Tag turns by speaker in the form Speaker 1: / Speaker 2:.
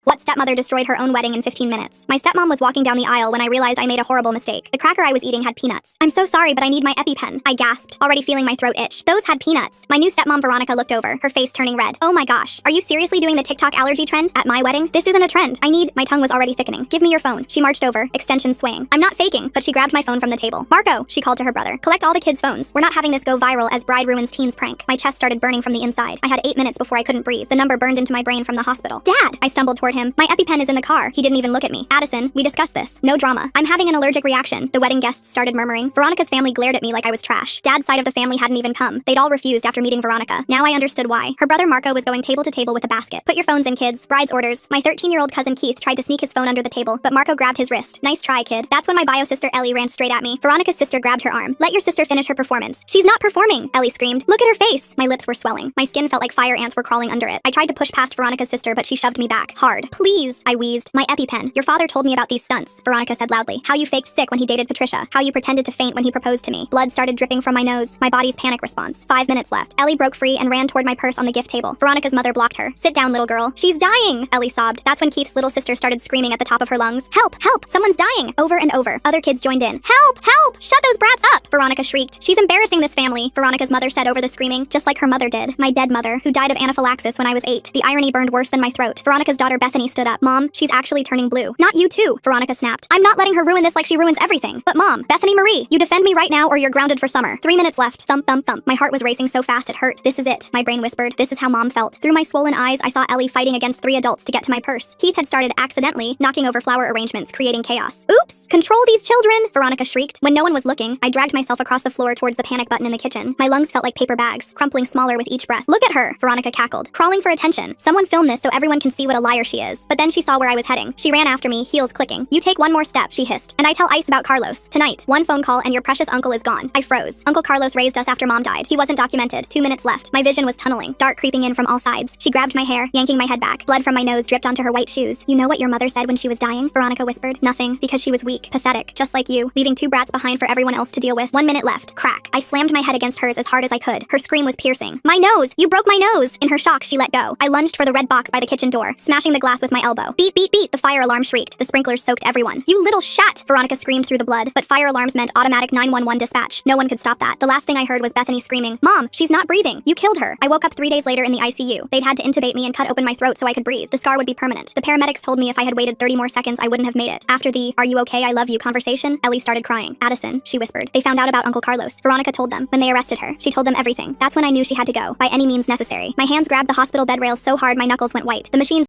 Speaker 1: What stepmother destroyed her own wedding in 15 minutes? My stepmom was walking down the aisle when I realized I made a horrible mistake. The cracker I was eating had peanuts. I'm so sorry, but I need my EpiPen. I gasped, already feeling my throat itch. Those had peanuts. My new stepmom Veronica looked over, her face turning red. Oh my gosh, are you seriously doing the TikTok allergy trend at my wedding? This isn't a trend. My tongue was already thickening. Give me your phone. She marched over, extensions swaying. I'm not faking, but she grabbed my phone from the table. Marco, she called to her brother. Collect all the kids' phones. We're not having this go viral as bride ruins teens prank. My chest started burning from the inside. I had 8 minutes before I couldn't breathe. The number burned into my brain from the hospital. Dad! I stumbled toward him. My EpiPen is in the car. He didn't even look at me. Addison, we discussed this. No drama. I'm having an allergic reaction. The wedding guests started murmuring. Veronica's family glared at me like I was trash. Dad's side of the family hadn't even come. They'd all refused after meeting Veronica. Now I understood why. Her brother Marco was going table to table with a basket. Put your phones in, kids. Bride's orders. My 13-year-old cousin Keith tried to sneak his phone under the table, but Marco grabbed his wrist. Nice try, kid. That's when my bio sister Ellie ran straight at me. Veronica's sister grabbed her arm. Let your sister finish her performance. She's not performing, Ellie screamed. Look at her face. My lips were swelling. My skin felt like fire ants were crawling under it. I tried to push past Veronica's sister, but she shoved me back. Hard. Please, I wheezed. My EpiPen. Your father told me about these stunts, Veronica said loudly. How you faked sick when he dated Patricia. How you pretended to faint when he proposed to me. Blood started dripping from my nose. My body's panic response. 5 minutes left. Ellie broke free and ran toward my purse on the gift table. Veronica's mother blocked her. Sit down, little girl. She's dying, Ellie sobbed. That's when Keith's little sister started screaming at the top of her lungs. Help! Help! Someone's dying! Over and over. Other kids joined in. Help! Help! Shut those brats up! Veronica shrieked. She's embarrassing this family, Veronica's mother said over the screaming, just like her mother did. My dead mother, who died of anaphylaxis when I was 8. The irony burned worse than my throat. Veronica's daughter Bethany stood up. Mom, she's actually turning blue. Not you too, Veronica snapped. I'm not letting her ruin this like she ruins everything. But Mom, Bethany Marie, you defend me right now or you're grounded for summer. 3 minutes left. Thump, thump, thump. My heart was racing so fast it hurt. This is it, my brain whispered. This is how Mom felt. Through my swollen eyes, I saw Ellie fighting against 3 adults to get to my purse. Keith had started accidentally knocking over flower arrangements, creating chaos. Oops! Control these children! Veronica shrieked. When no one was looking, I dragged myself across the floor towards the panic button in the kitchen. My lungs felt like paper bags, crumpling smaller with each breath. Look at her! Veronica cackled, crawling for attention. Someone film this so everyone can see what a liar she is. But then she saw where I was heading. She ran after me, heels clicking. You take one more step, she hissed. And I tell Ice about Carlos. Tonight, one phone call and your precious uncle is gone. I froze. Uncle Carlos raised us after Mom died. He wasn't documented. 2 minutes left. My vision was tunneling, dark creeping in from all sides. She grabbed my hair, yanking my head back. Blood from my nose dripped onto her white shoes. You know what your mother said when she was dying? Veronica whispered. Nothing, because she was weak, pathetic, just like you, leaving 2 brats behind for everyone else to deal with. 1 minute left. Crack. I slammed my head against hers as hard as I could. Her scream was piercing. My nose! You broke my nose! In her shock, she let go. I lunged for the red box by the kitchen door, smashing the glass with my elbow. Beep, beep, beep! The fire alarm shrieked. The sprinklers soaked everyone. You little shat! Veronica screamed through the blood, but fire alarms meant automatic 911 dispatch. No one could stop that. The last thing I heard was Bethany screaming, Mom, she's not breathing. You killed her. I woke up 3 days later in the ICU. They'd had to intubate me and cut open my throat so I could breathe. The scar would be permanent. The paramedics told me if I had waited 30 more seconds, I wouldn't have made it. After the, are you okay, I love you conversation, Ellie started crying. Addison, she whispered. They found out about Uncle Carlos. Veronica told them. When they arrested her, she told them everything. That's when I knew she had to go, by any means necessary. My hands grabbed the hospital bed rails so hard my knuckles went white. The machines